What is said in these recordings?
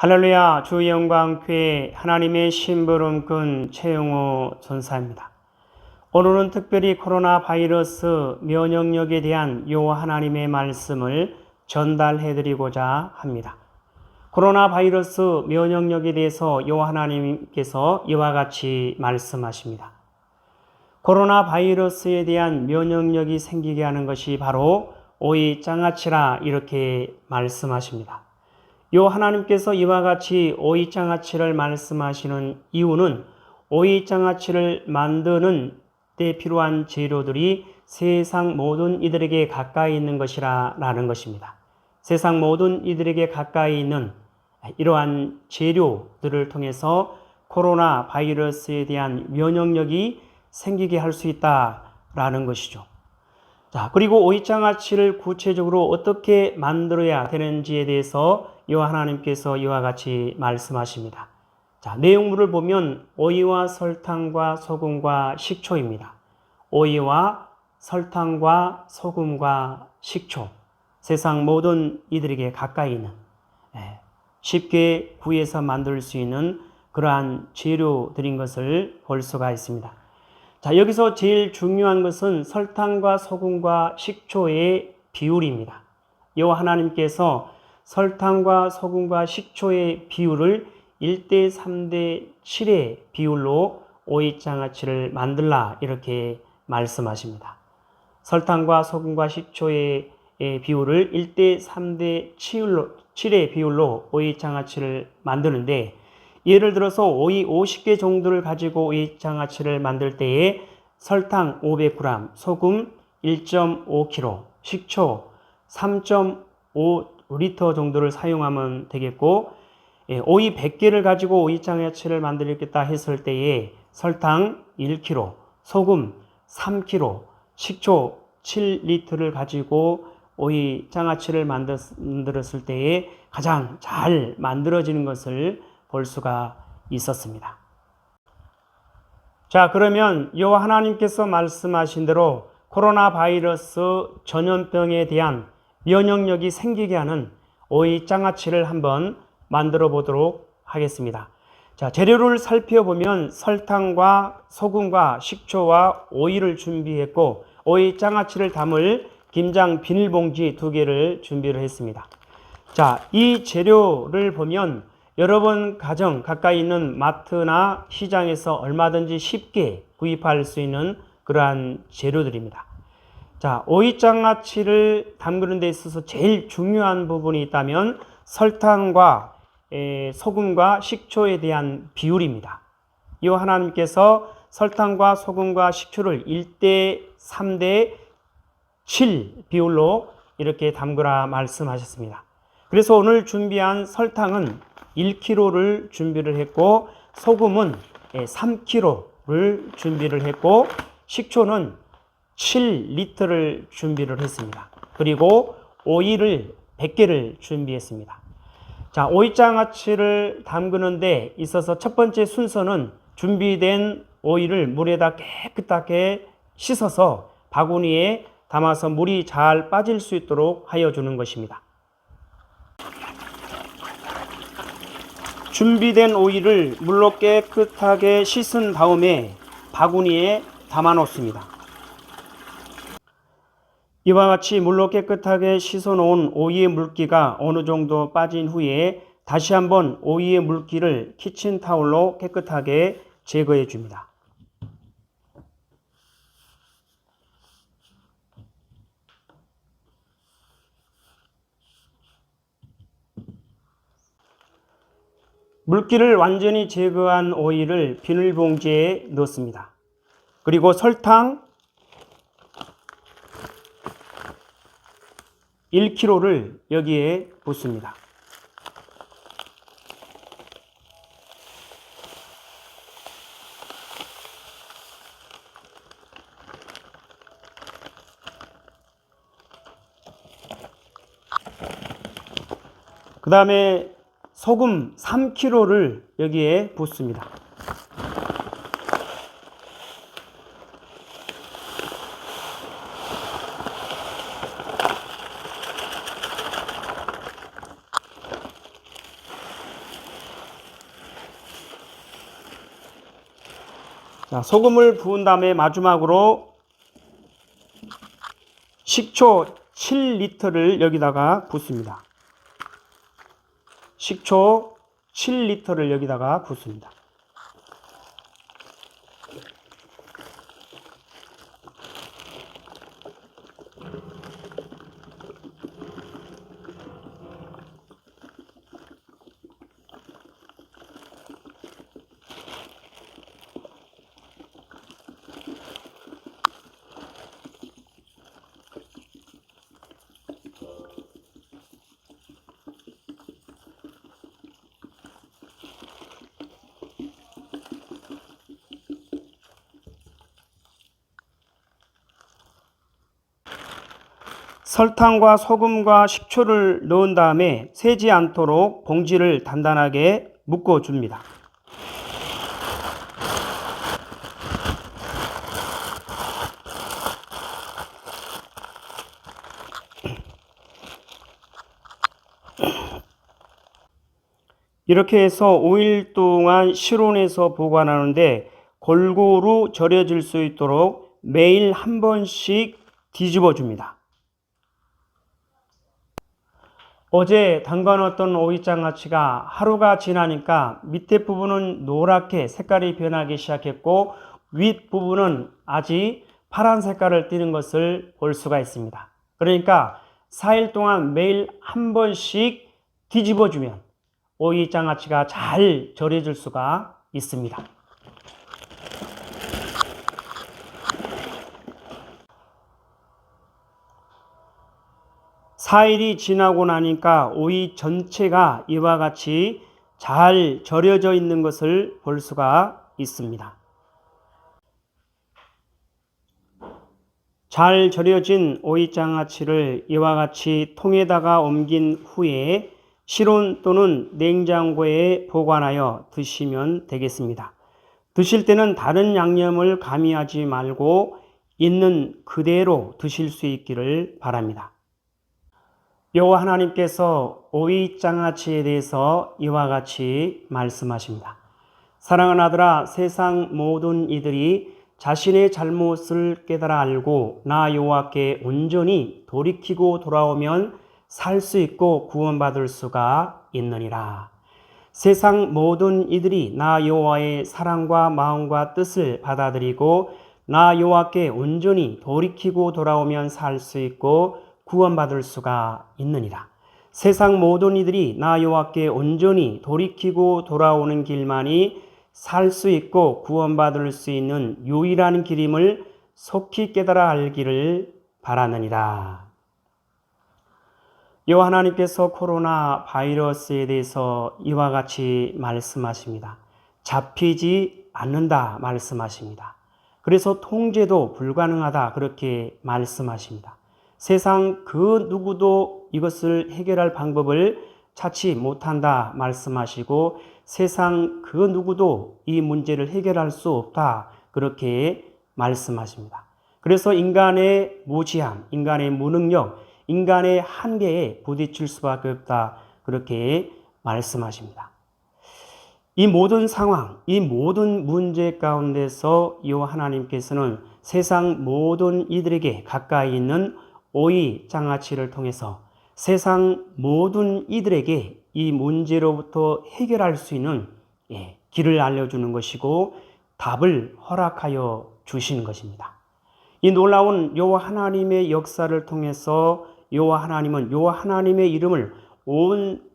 할렐루야, 주 영광교회 하나님의 심부름꾼 최영호 전사입니다. 오늘은 특별히 코로나 바이러스 면역력에 대한 요 하나님의 말씀을 전달해 드리고자 합니다. 코로나 바이러스 면역력에 대해서 요 하나님께서 이와 같이 말씀하십니다. 코로나 바이러스에 대한 면역력이 생기게 하는 것이 바로 오이장아찌라 이렇게 말씀하십니다. 요 하나님께서 이와 같이 오이장아찌를 말씀하시는 이유는 오이장아찌를 만드는 데 필요한 재료들이 세상 모든 이들에게 가까이 있는 것이라 라는 것입니다. 세상 모든 이들에게 가까이 있는 이러한 재료들을 통해서 코로나 바이러스에 대한 면역력이 생기게 할 수 있다라는 것이죠. 자, 그리고 오이장아찌를 구체적으로 어떻게 만들어야 되는지에 대해서 요 하나님께서 이와 같이 말씀하십니다. 자, 내용물을 보면 오이와 설탕과 소금과 식초입니다. 오이와 설탕과 소금과 식초. 세상 모든 이들에게 가까이 있는, 쉽게 구해서 만들 수 있는 그러한 재료들인 것을 볼 수가 있습니다. 자, 여기서 제일 중요한 것은 설탕과 소금과 식초의 비율입니다. 여호와 하나님께서 설탕과 소금과 식초의 비율을 1대 3대 7의 비율로 오이장아찌를 만들라 이렇게 말씀하십니다. 설탕과 소금과 식초의 비율을 1대 3대 7의 비율로 오이장아찌를 만드는데, 예를 들어서 오이 50개 정도를 가지고 오이장아찌를 만들 때에 설탕 500g, 소금 1.5kg, 식초 3.5리터 정도를 사용하면 되겠고, 오이 100개를 가지고 오이장아찌를 만들겠다 했을 때에 설탕 1kg, 소금 3kg, 식초 7리터를 가지고 오이장아찌를 만들었을 때에 가장 잘 만들어지는 것을 볼 수가 있었습니다. 자, 그러면 여호와 하나님께서 말씀하신 대로 코로나 바이러스 전염병에 대한 면역력이 생기게 하는 오이장아찌를 한번 만들어 보도록 하겠습니다. 자, 재료를 살펴보면 설탕과 소금과 식초와 오이를 준비했고, 오이장아찌를 담을 김장 비닐봉지 2개를 준비를 했습니다. 자, 이 재료를 보면 여러분 가정 가까이 있는 마트나 시장에서 얼마든지 쉽게 구입할 수 있는 그러한 재료들입니다. 자, 오이장아찌를 담그는 데 있어서 제일 중요한 부분이 있다면 설탕과 소금과 식초에 대한 비율입니다. 이 하나님께서 설탕과 소금과 식초를 1대 3대 7 비율로 이렇게 담그라 말씀하셨습니다. 그래서 오늘 준비한 설탕은 1kg를 준비를 했고, 소금은 3kg를 준비를 했고, 식초는 7리터를 준비를 했습니다. 그리고 오이를 100개를 준비했습니다. 자, 오이장아찌를 담그는 데 있어서 첫 번째 순서는 준비된 오이를 물에다 깨끗하게 씻어서 바구니에 담아서 물이 잘 빠질 수 있도록 하여 주는 것입니다. 준비된 오이를 물로 깨끗하게 씻은 다음에 바구니에 담아 놓습니다. 이와 같이 물로 깨끗하게 씻어 놓은 오이의 물기가 어느 정도 빠진 후에 다시 한번 오이의 물기를 키친타올로 깨끗하게 제거해 줍니다. 물기를 완전히 제거한 오이를 비닐봉지에 넣습니다. 그리고 설탕 1kg를 여기에 붓습니다. 그 다음에 소금 3kg를 여기에 붓습니다. 자, 소금을 부은 다음에 마지막으로 식초 7리터를 여기다가 붓습니다. 식초 7리터를 여기다가 붓습니다. 설탕과 소금과 식초를 넣은 다음에 새지 않도록 봉지를 단단하게 묶어줍니다. 이렇게 해서 5일 동안 실온에서 보관하는데 골고루 절여질 수 있도록 매일 한 번씩 뒤집어 줍니다. 어제 담가놨던 오이장아찌가 하루가 지나니까 밑에 부분은 노랗게 색깔이 변하기 시작했고 윗부분은 아직 파란 색깔을 띠는 것을 볼 수가 있습니다. 그러니까 4일 동안 매일 한 번씩 뒤집어주면 오이장아찌가 잘 절여질 수가 있습니다. 4일이 지나고 나니까 오이 전체가 이와 같이 잘 절여져 있는 것을 볼 수가 있습니다. 잘 절여진 오이장아찌를 이와 같이 통에다가 옮긴 후에 실온 또는 냉장고에 보관하여 드시면 되겠습니다. 드실 때는 다른 양념을 가미하지 말고 있는 그대로 드실 수 있기를 바랍니다. 여호와 하나님께서 오이장아찌에 대해서 이와 같이 말씀하십니다. 사랑하는 아들아, 세상 모든 이들이 자신의 잘못을 깨달아 알고 나 여호와께 온전히 돌이키고 돌아오면 살 수 있고 구원받을 수가 있느니라. 세상 모든 이들이 나 여호와의 사랑과 마음과 뜻을 받아들이고 나 여호와께 온전히 돌이키고 돌아오면 살 수 있고 구원받을 수가 있느니라. 세상 모든 이들이 나 여호와께 온전히 돌이키고 돌아오는 길만이 살 수 있고 구원받을 수 있는 유일한 길임을 속히 깨달아 알기를 바라느니라. 여호와 하나님께서 코로나 바이러스에 대해서 이와 같이 말씀하십니다. 잡히지 않는다 말씀하십니다. 그래서 통제도 불가능하다 그렇게 말씀하십니다. 세상 그 누구도 이것을 해결할 방법을 찾지 못한다 말씀하시고 세상 그 누구도 이 문제를 해결할 수 없다 그렇게 말씀하십니다. 그래서 인간의 무지함, 인간의 무능력, 인간의 한계에 부딪힐 수밖에 없다 그렇게 말씀하십니다. 이 모든 상황, 이 모든 문제 가운데서 여호와 하나님께서는 세상 모든 이들에게 가까이 있는 오이장아찌를 통해서 세상 모든 이들에게 이 문제로부터 해결할 수 있는 길을 알려주는 것이고 답을 허락하여 주시는 것입니다. 이 놀라운 여호와 하나님의 역사를 통해서 여호와 하나님은 여호와 하나님의 이름을 온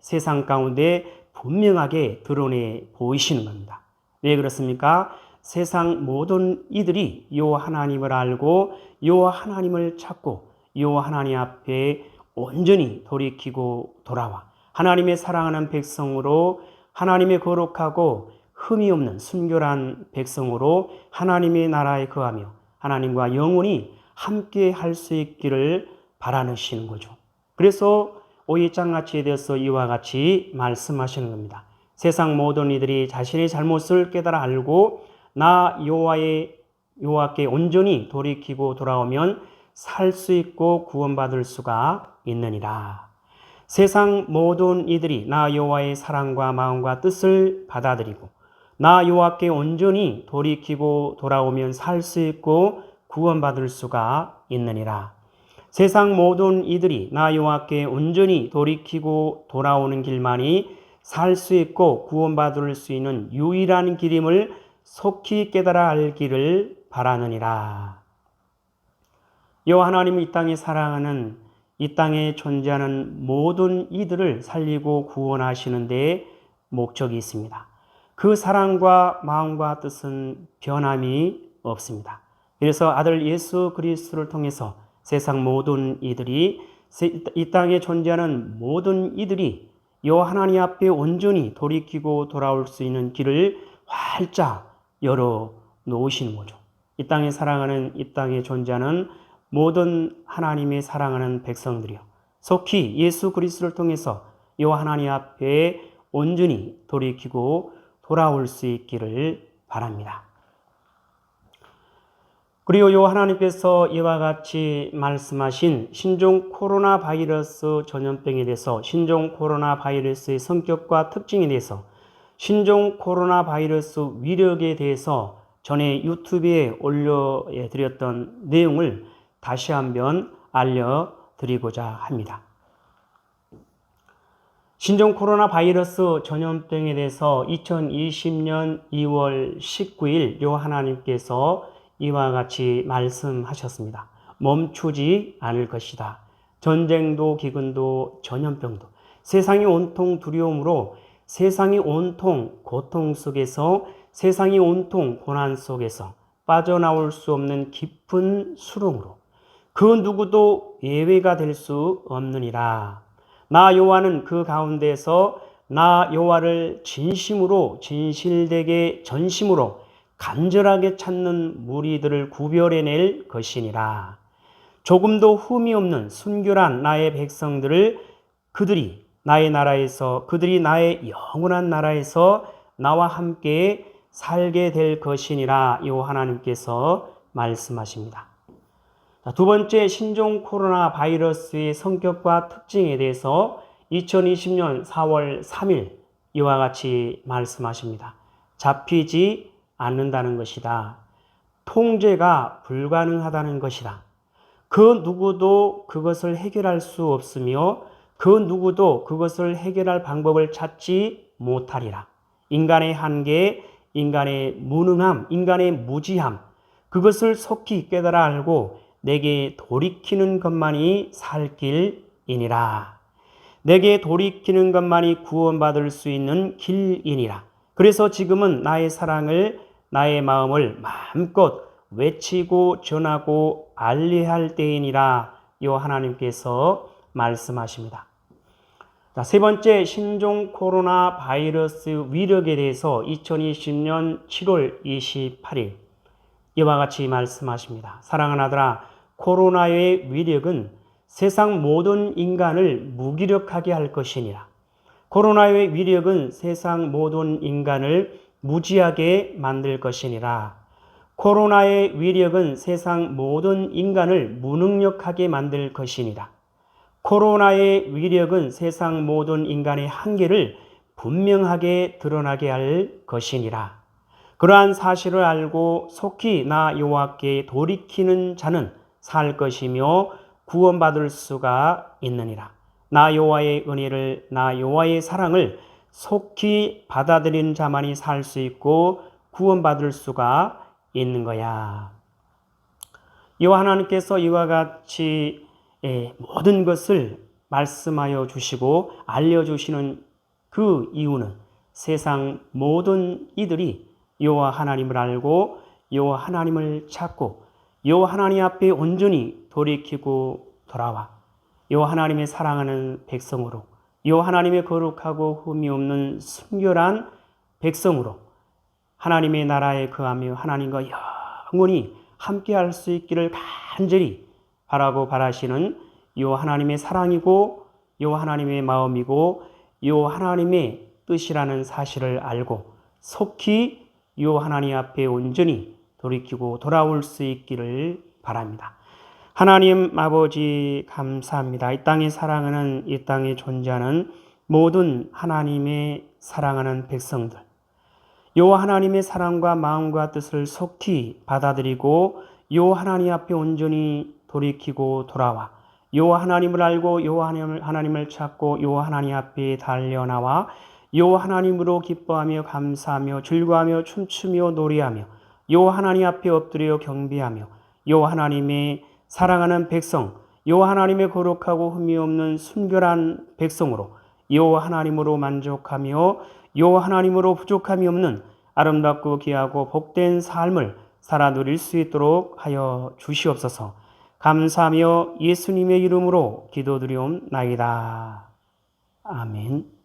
세상 가운데 분명하게 드러내 보이시는 겁니다. 왜 그렇습니까? 세상 모든 이들이 여호와 하나님을 알고 여호와 하나님을 찾고 여호와 하나님 앞에 온전히 돌이키고 돌아와 하나님의 사랑하는 백성으로 하나님의 거룩하고 흠이 없는 순결한 백성으로 하나님의 나라에 거하며 하나님과 영원히 함께 할 수 있기를 바라시는 거죠. 그래서 오이장아찌에 대해서 이와 같이 말씀하시는 겁니다. 세상 모든 이들이 자신의 잘못을 깨달아 알고 나 여호와께 온전히 돌이키고 돌아오면 살 수 있고 구원받을 수가 있느니라. 세상 모든 이들이 나 여호와의 사랑과 마음과 뜻을 받아들이고 나 여호와께 온전히 돌이키고 돌아오면 살 수 있고 구원받을 수가 있느니라. 세상 모든 이들이 나 여호와께 온전히 돌이키고 돌아오는 길만이 살 수 있고 구원받을 수 있는 유일한 길임을 속히 깨달아 알기를 바라느니라. 여호와 하나님은 이 땅에 사랑하는 이 땅에 존재하는 모든 이들을 살리고 구원하시는 데에 목적이 있습니다. 그 사랑과 마음과 뜻은 변함이 없습니다. 그래서 아들 예수 그리스도를 통해서 세상 모든 이들이 이 땅에 존재하는 모든 이들이 여호와 하나님 앞에 온전히 돌이키고 돌아올 수 있는 길을 활짝 열어 놓으시는 거죠. 이 땅에 사랑하는 이 땅에 존재하는 모든 하나님의 사랑하는 백성들이요, 속히 예수 그리스도를 통해서 여호와 하나님 앞에 온전히 돌이키고 돌아올 수 있기를 바랍니다. 그리고 여호와 하나님께서 이와 같이 말씀하신 신종 코로나 바이러스 전염병에 대해서, 신종 코로나 바이러스의 성격과 특징에 대해서, 신종 코로나 바이러스 위력에 대해서 전에 유튜브에 올려드렸던 내용을 다시 한번 알려드리고자 합니다. 신종 코로나 바이러스 전염병에 대해서 2020년 2월 19일 여호와 하나님께서 이와 같이 말씀하셨습니다. 멈추지 않을 것이다. 전쟁도 기근도 전염병도 세상이 온통 두려움으로, 세상이 온통 고통 속에서, 세상이 온통 고난 속에서 빠져나올 수 없는 깊은 수렁으로 그 누구도 예외가 될 수 없느니라. 나 여호와는 그 가운데서 나 여호와를 진심으로, 진실되게 전심으로 간절하게 찾는 무리들을 구별해낼 것이니라. 조금도 흠이 없는 순결한 나의 백성들을 그들이 나의 나라에서, 그들이 나의 영원한 나라에서 나와 함께 살게 될 것이니라. 여호와 하나님께서 말씀하십니다. 두 번째, 신종 코로나 바이러스의 성격과 특징에 대해서 2020년 4월 3일 이와 같이 말씀하십니다. 잡히지 않는다는 것이다. 통제가 불가능하다는 것이다. 그 누구도 그것을 해결할 수 없으며 그 누구도 그것을 해결할 방법을 찾지 못하리라. 인간의 한계, 인간의 무능함, 인간의 무지함, 그것을 속히 깨달아 알고 내게 돌이키는 것만이 살 길이니라. 내게 돌이키는 것만이 구원받을 수 있는 길이니라. 그래서 지금은 나의 사랑을, 나의 마음을 마음껏 외치고 전하고 알리할 때이니라. 여호와 하나님께서 말씀하십니다. 세 번째, 신종 코로나 바이러스 위력에 대해서 2020년 7월 28일 이와 같이 말씀하십니다. 사랑하는 아들아, 코로나의 위력은 세상 모든 인간을 무기력하게 할 것이니라. 코로나의 위력은 세상 모든 인간을 무지하게 만들 것이니라. 코로나의 위력은 세상 모든 인간을 무능력하게 만들 것이니라. 코로나의 위력은 세상 모든 인간의 한계를 분명하게 드러나게 할 것이니라. 그러한 사실을 알고 속히 나 여호와께 돌이키는 자는 살 것이며 구원받을 수가 있느니라. 나 여호와의 은혜를, 나 여호와의 사랑을 속히 받아들이는 자만이 살 수 있고 구원받을 수가 있는 거야. 여호와 하나님께서 이와 같이 모든 것을 말씀하여 주시고 알려주시는 그 이유는 세상 모든 이들이 여호와 하나님을 알고 여호와 하나님을 찾고 여호와 하나님 앞에 온전히 돌이키고 돌아와 여호와 하나님의 사랑하는 백성으로, 여호와 하나님의 거룩하고 흠이 없는 순결한 백성으로 하나님의 나라에 거하며 하나님과 영원히 함께할 수 있기를 간절히 바라고 바라시는 여호와 하나님의 사랑이고 여호와 하나님의 마음이고 여호와 하나님의 뜻이라는 사실을 알고 속히 여호와 하나님 앞에 온전히 돌이키고 돌아올 수 있기를 바랍니다. 하나님 아버지 감사합니다. 이 땅에 사랑하는, 이 땅에 존재하는 모든 하나님의 사랑하는 백성들, 여호와 하나님의 사랑과 마음과 뜻을 속히 받아들이고 여호와 하나님 앞에 온전히 돌이키고 돌아와 여호와 하나님을 알고 여호와 하나님을 찾고 여호와 하나님 앞에 달려나와 여호와 하나님으로 기뻐하며 감사하며 즐거워하며 춤추며 노래하며 여호와 하나님 앞에 엎드려 경배하며 여호와 하나님의 사랑하는 백성 여호와 하나님의 거룩하고 흠이 없는 순결한 백성으로 여호와 하나님으로 만족하며 여호와 하나님으로 부족함이 없는 아름답고 귀하고 복된 삶을 살아 누릴 수 있도록 하여 주시옵소서. 감사하며 예수님의 이름으로 기도드리옵나이다. 아멘.